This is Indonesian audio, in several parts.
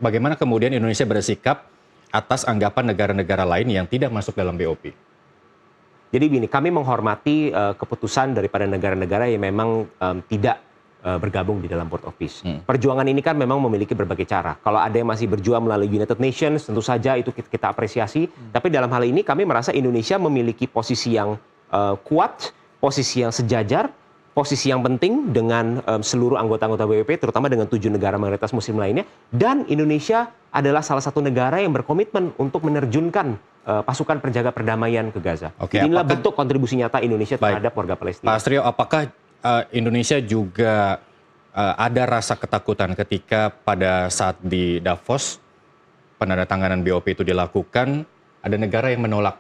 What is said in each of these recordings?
bagaimana kemudian Indonesia bersikap atas anggapan negara-negara lain yang tidak masuk dalam BOP? Jadi gini, kami menghormati keputusan daripada negara-negara yang memang tidak bergabung di dalam Board of Peace. Perjuangan ini kan memang memiliki berbagai cara. Kalau ada yang masih berjuang melalui United Nations, tentu saja itu kita apresiasi. Tapi dalam hal ini kami merasa Indonesia memiliki posisi yang kuat, posisi yang sejajar, posisi yang penting dengan seluruh anggota-anggota BPP, terutama dengan 7 negara mayoritas muslim lainnya. Dan Indonesia adalah salah satu negara yang berkomitmen untuk menerjunkan pasukan penjaga perdamaian ke Gaza. Oke, Inilah bentuk kontribusi nyata Indonesia terhadap warga Palestina. Pak Astrio, apakah Indonesia juga ada rasa ketakutan ketika pada saat di Davos penandatanganan BOP itu dilakukan, ada negara yang menolak,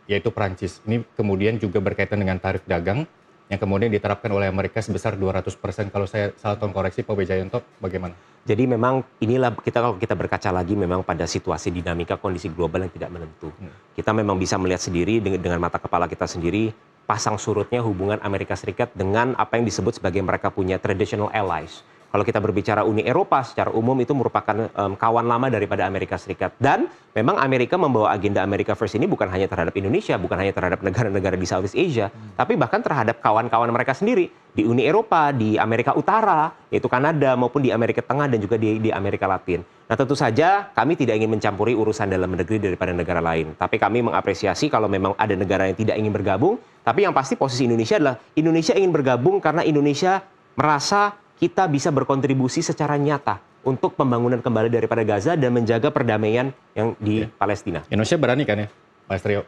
yaitu Prancis. Ini kemudian juga berkaitan dengan tarif dagang yang kemudian diterapkan oleh Amerika sebesar 200%. Kalau saya salah tolong koreksi Pak Wijayanto, bagaimana? Jadi memang inilah kalau kita berkaca lagi memang pada situasi dinamika kondisi global yang tidak menentu. Kita memang bisa melihat sendiri dengan mata kepala kita sendiri pasang surutnya hubungan Amerika Serikat dengan apa yang disebut sebagai mereka punya traditional allies. Kalau kita berbicara Uni Eropa secara umum itu merupakan kawan lama daripada Amerika Serikat. Dan memang Amerika membawa agenda America First ini bukan hanya terhadap Indonesia, bukan hanya terhadap negara-negara di Southeast Asia, tapi bahkan terhadap kawan-kawan mereka sendiri di Uni Eropa, di Amerika Utara, yaitu Kanada, maupun di Amerika Tengah dan juga di Amerika Latin. Nah tentu saja kami tidak ingin mencampuri urusan dalam negeri daripada negara lain. Tapi kami mengapresiasi kalau memang ada negara yang tidak ingin bergabung. Tapi yang pasti posisi Indonesia adalah Indonesia ingin bergabung karena Indonesia merasa kita bisa berkontribusi secara nyata untuk pembangunan kembali daripada Gaza dan menjaga perdamaian yang di Palestina. Indonesia berani kan ya, Pak Astrio?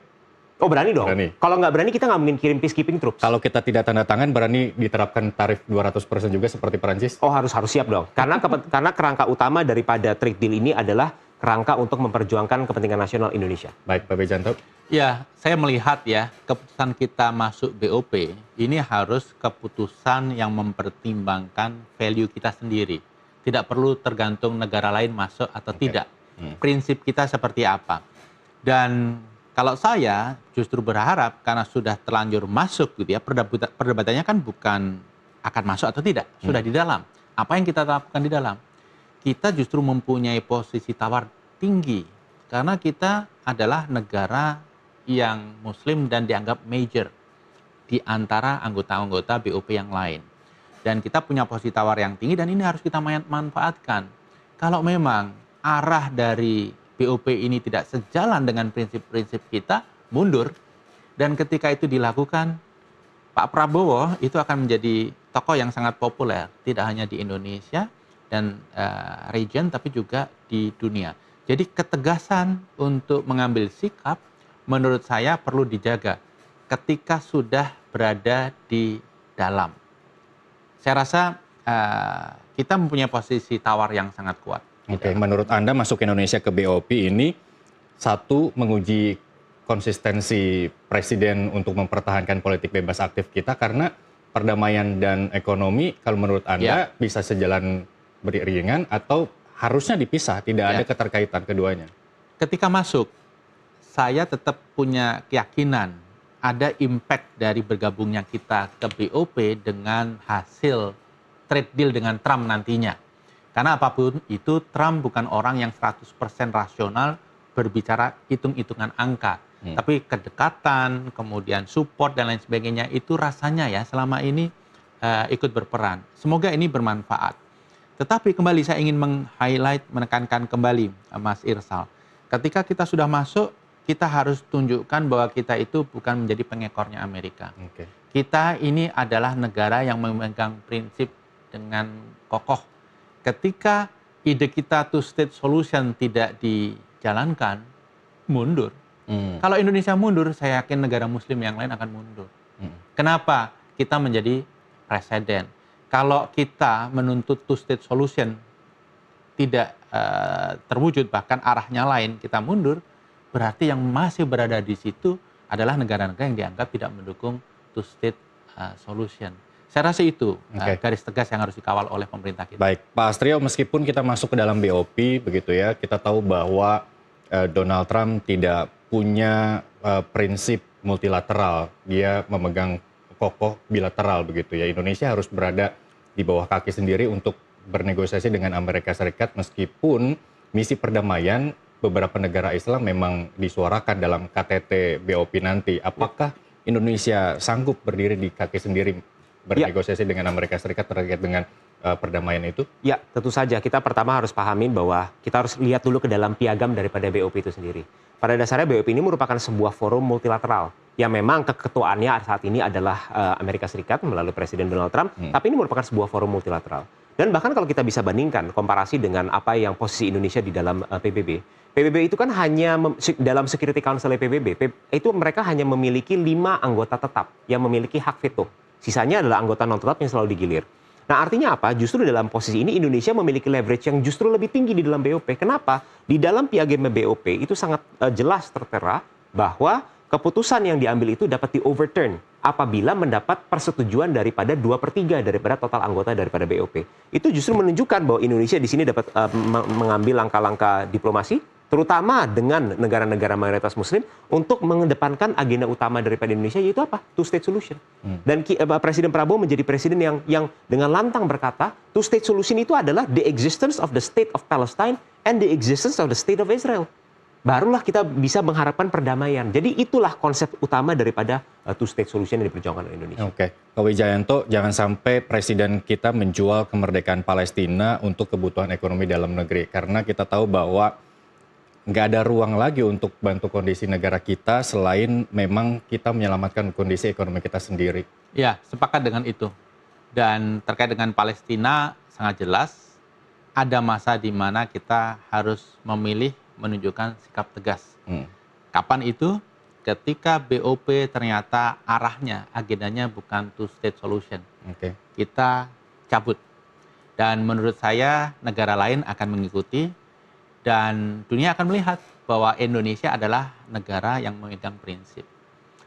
Oh berani dong. Berani. Kalau nggak berani kita nggak mungkin kirim peacekeeping troops. Kalau kita tidak tanda tangan, berani diterapkan tarif 200% juga seperti Perancis? Oh harus siap dong. Karena kerangka utama daripada trade deal ini adalah kerangka untuk memperjuangkan kepentingan nasional Indonesia. Baik, Pak Wijayanto. Ya, saya melihat ya, keputusan kita masuk BOP ini harus keputusan yang mempertimbangkan value kita sendiri. Tidak perlu tergantung negara lain masuk atau tidak. Prinsip kita seperti apa. Dan kalau saya justru berharap karena sudah terlanjur masuk gitu ya, perdebatannya kan bukan akan masuk atau tidak, sudah di dalam. Apa yang kita lakukan di dalam? Kita justru mempunyai posisi tawar tinggi karena kita adalah negara yang muslim dan dianggap major di antara anggota-anggota BOP yang lain. Dan kita punya posisi tawar yang tinggi dan ini harus kita manfaatkan. Kalau memang arah dari BOP ini tidak sejalan dengan prinsip-prinsip kita, mundur. Dan ketika itu dilakukan, Pak Prabowo itu akan menjadi tokoh yang sangat populer, tidak hanya di Indonesia dan region, tapi juga di dunia. Jadi ketegasan untuk mengambil sikap, menurut saya perlu dijaga ketika sudah berada di dalam. Saya rasa kita mempunyai posisi tawar yang sangat kuat. Oke, menurut Anda masuk Indonesia ke BOP ini satu menguji konsistensi Presiden untuk mempertahankan politik bebas aktif kita karena perdamaian dan ekonomi kalau menurut Anda bisa sejalan beriringan atau harusnya dipisah, tidak ada keterkaitan keduanya? Ketika masuk, saya tetap punya keyakinan ada impact dari bergabungnya kita ke BOP dengan hasil trade deal dengan Trump nantinya. Karena apapun itu, Trump bukan orang yang 100% rasional berbicara hitung-hitungan angka. Tapi kedekatan, kemudian support dan lain sebagainya itu rasanya ya selama ini ikut berperan. Semoga ini bermanfaat. Tetapi kembali saya ingin meng-highlight, menekankan kembali Mas Irsal. Ketika kita sudah masuk, kita harus tunjukkan bahwa kita itu bukan menjadi pengekornya Amerika. Kita ini adalah negara yang memegang prinsip dengan kokoh. Ketika ide kita two-state solution tidak dijalankan, mundur. Kalau Indonesia mundur, saya yakin negara muslim yang lain akan mundur. Kenapa? Kita menjadi presiden. Kalau kita menuntut two-state solution tidak terwujud, bahkan arahnya lain, kita mundur, berarti yang masih berada di situ adalah negara-negara yang dianggap tidak mendukung two-state solution. Saya rasa itu garis tegas yang harus dikawal oleh pemerintah kita. Baik, Pak Astrio, meskipun kita masuk ke dalam BOP, begitu ya, kita tahu bahwa Donald Trump tidak punya prinsip multilateral, dia memegang kokoh bilateral begitu ya. Indonesia harus berada di bawah kaki sendiri untuk bernegosiasi dengan Amerika Serikat meskipun misi perdamaian beberapa negara Islam memang disuarakan dalam KTT BOP nanti. Apakah Indonesia sanggup berdiri di kaki sendiri bernegosiasi dengan Amerika Serikat terkait dengan perdamaian itu? Ya, tentu saja. Kita pertama harus pahamin bahwa kita harus lihat dulu ke dalam piagam daripada BOP itu sendiri. Pada dasarnya BOP ini merupakan sebuah forum multilateral yang memang keketuaannya saat ini adalah Amerika Serikat melalui Presiden Donald Trump, tapi ini merupakan sebuah forum multilateral. Dan bahkan kalau kita bisa bandingkan, komparasi dengan apa yang posisi Indonesia di dalam PBB. PBB itu kan hanya dalam Security Council PBB, itu mereka hanya memiliki 5 anggota tetap yang memiliki hak veto. Sisanya adalah anggota non tetap yang selalu digilir. Nah, artinya apa? Justru dalam posisi ini Indonesia memiliki leverage yang justru lebih tinggi di dalam BOP. Kenapa? Di dalam piagam BOP itu sangat jelas tertera bahwa keputusan yang diambil itu dapat di-overturn apabila mendapat persetujuan daripada 2/3 daripada total anggota daripada BOP. Itu justru menunjukkan bahwa Indonesia di sini dapat mengambil langkah-langkah diplomasi, terutama dengan negara-negara mayoritas muslim untuk mengedepankan agenda utama daripada Indonesia, yaitu apa? Two-state solution. Dan Presiden Prabowo menjadi presiden yang dengan lantang berkata, two-state solution itu adalah the existence of the state of Palestine and the existence of the state of Israel. Barulah kita bisa mengharapkan perdamaian. Jadi itulah konsep utama daripada two-state solution yang diperjuangkan oleh Indonesia. Oke, Pak Wijayanto, jangan sampai presiden kita menjual kemerdekaan Palestina untuk kebutuhan ekonomi dalam negeri. Karena kita tahu bahwa nggak ada ruang lagi untuk bantu kondisi negara kita selain memang kita menyelamatkan kondisi ekonomi kita sendiri. Ya, sepakat dengan itu. Dan terkait dengan Palestina sangat jelas ada masa di mana kita harus memilih menunjukkan sikap tegas. Kapan itu? Ketika BOP ternyata arahnya, agendanya bukan two-state solution. Kita cabut. Dan menurut saya negara lain akan mengikuti. Dan dunia akan melihat bahwa Indonesia adalah negara yang memegang prinsip.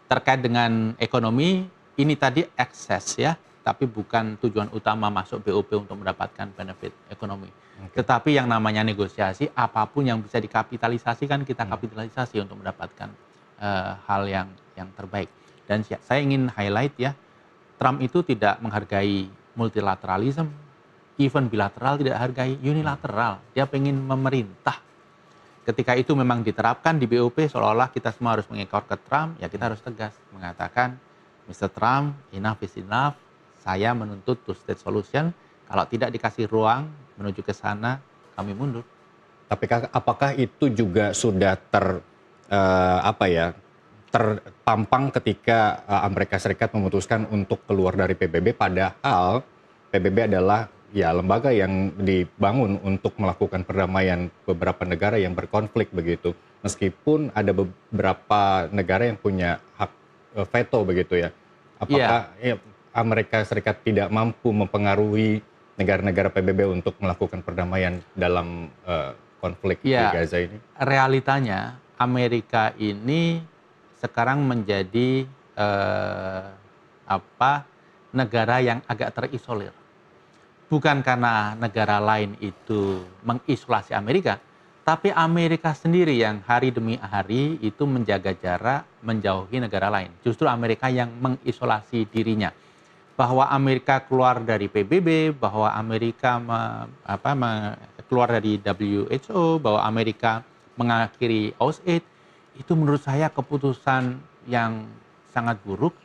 Terkait dengan ekonomi, ini tadi akses ya, tapi bukan tujuan utama masuk BOP untuk mendapatkan benefit ekonomi. Tetapi yang namanya negosiasi, apapun yang bisa dikapitalisasikan, kita kapitalisasi untuk mendapatkan hal yang terbaik. Dan saya ingin highlight ya, Trump itu tidak menghargai multilateralism, even bilateral tidak hargai, unilateral. Dia pengen memerintah. Ketika itu memang diterapkan di BOP, seolah-olah kita semua harus mengekor ke Trump, ya kita harus tegas mengatakan, Mr. Trump, enough is enough, saya menuntut two-state solution, kalau tidak dikasih ruang menuju ke sana, kami mundur. Tapi apakah itu juga sudah terpampang ketika Amerika Serikat memutuskan untuk keluar dari PBB, padahal PBB adalah ya lembaga yang dibangun untuk melakukan perdamaian beberapa negara yang berkonflik begitu. Meskipun ada beberapa negara yang punya hak veto begitu ya. Apakah Amerika Serikat tidak mampu mempengaruhi negara-negara PBB untuk melakukan perdamaian dalam konflik di Gaza ini? Realitanya Amerika ini sekarang menjadi negara yang agak terisolir. Bukan karena negara lain itu mengisolasi Amerika, tapi Amerika sendiri yang hari demi hari itu menjaga jarak, menjauhi negara lain. Justru Amerika yang mengisolasi dirinya. Bahwa Amerika keluar dari PBB, bahwa Amerika keluar dari WHO, bahwa Amerika mengakhiri AUSAID, itu menurut saya keputusan yang sangat buruk,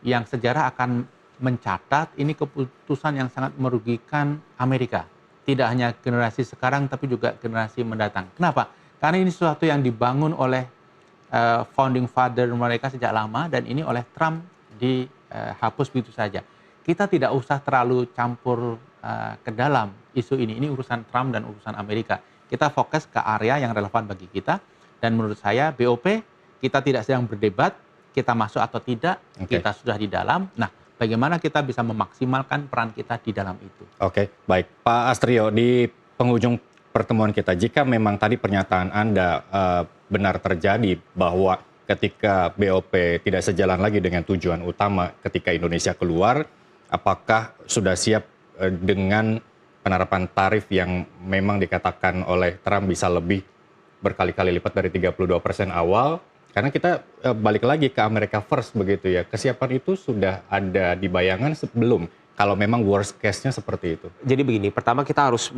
yang sejarah akan mencatat ini keputusan yang sangat merugikan Amerika. Tidak hanya generasi sekarang, tapi juga generasi mendatang. Kenapa? Karena ini sesuatu yang dibangun oleh founding father mereka sejak lama, dan ini oleh Trump dihapus begitu saja. Kita tidak usah terlalu campur ke dalam isu ini. Ini urusan Trump dan urusan Amerika. Kita fokus ke area yang relevan bagi kita. Dan menurut saya BOP, kita tidak sedang berdebat, kita masuk atau tidak, kita sudah di dalam. Nah, bagaimana kita bisa memaksimalkan peran kita di dalam itu. Oke, baik. Pak Astrio, di penghujung pertemuan kita, jika memang tadi pernyataan Anda benar terjadi bahwa ketika BOP tidak sejalan lagi dengan tujuan utama ketika Indonesia keluar, apakah sudah siap dengan penerapan tarif yang memang dikatakan oleh Trump bisa lebih berkali-kali lipat dari 32% awal? Karena kita balik lagi ke America First begitu ya. Kesiapan itu sudah ada di bayangan sebelum. kalau memang worst case-nya seperti itu? Jadi begini, pertama kita harus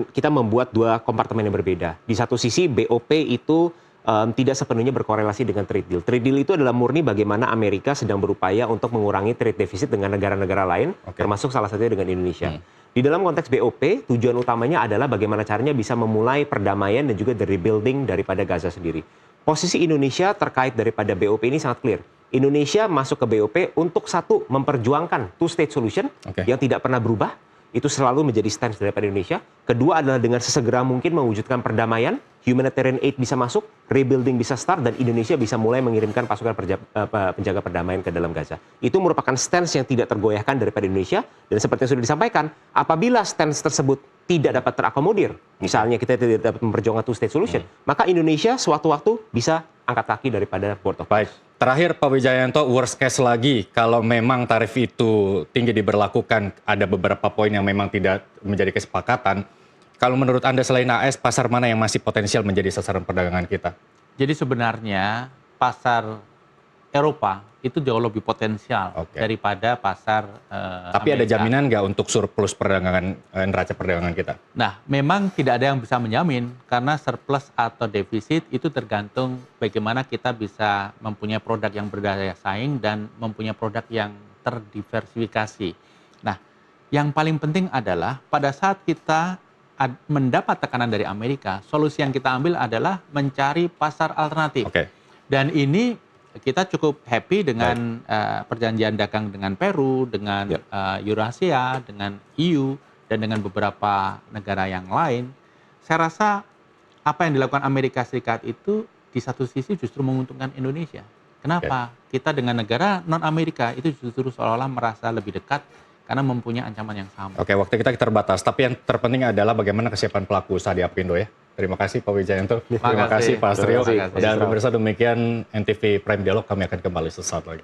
kita membuat dua kompartemen yang berbeda. Di satu sisi BOP itu tidak sepenuhnya berkorelasi dengan trade deal. Trade deal itu adalah murni bagaimana Amerika sedang berupaya untuk mengurangi trade deficit dengan negara-negara lain, termasuk salah satunya dengan Indonesia. Di dalam konteks BOP, tujuan utamanya adalah bagaimana caranya bisa memulai perdamaian dan juga the rebuilding daripada Gaza sendiri. Posisi Indonesia terkait daripada BOP ini sangat clear. Indonesia masuk ke BOP untuk satu, memperjuangkan two-state solution yang tidak pernah berubah. Itu selalu menjadi stance daripada Indonesia. Kedua adalah dengan sesegera mungkin mewujudkan perdamaian, humanitarian aid bisa masuk, rebuilding bisa start, dan Indonesia bisa mulai mengirimkan pasukan penjaga perdamaian ke dalam Gaza. Itu merupakan stance yang tidak tergoyahkan daripada Indonesia, dan seperti yang sudah disampaikan, apabila stance tersebut tidak dapat terakomodir, misalnya kita tidak dapat memperjuangkan two-state solution, maka Indonesia suatu waktu bisa angkat kaki daripada Board of Baik, terakhir Pak Wijayanto, worst case lagi, kalau memang tarif itu tinggi diberlakukan, ada beberapa poin yang memang tidak menjadi kesepakatan. Kalau menurut Anda selain AS, pasar mana yang masih potensial menjadi sasaran perdagangan kita? Jadi sebenarnya pasar Eropa itu jauh lebih potensial daripada pasar Tapi Amerika. ada jaminan nggak untuk surplus perdagangan, neraca perdagangan kita? Nah, memang tidak ada yang bisa menjamin karena surplus atau defisit itu tergantung bagaimana kita bisa mempunyai produk yang berdaya saing dan mempunyai produk yang terdiversifikasi. Nah, yang paling penting adalah pada saat kita mendapat tekanan dari Amerika, solusi yang kita ambil adalah mencari pasar alternatif. Dan ini kita cukup happy dengan perjanjian dagang dengan Peru, dengan Eurasia, dengan EU, dan dengan beberapa negara yang lain. Saya rasa apa yang dilakukan Amerika Serikat itu di satu sisi justru menguntungkan Indonesia. Kenapa? Kita dengan negara non-Amerika itu justru seolah-olah merasa lebih dekat karena mempunyai ancaman yang sama. Waktu kita terbatas, tapi yang terpenting adalah bagaimana kesiapan pelaku usaha di Apindo ya. Terima kasih Pak Wijayanto, terima kasih Pak Astrio, dan pemirsa demikian NTV Prime Dialog, kami akan kembali sesaat lagi.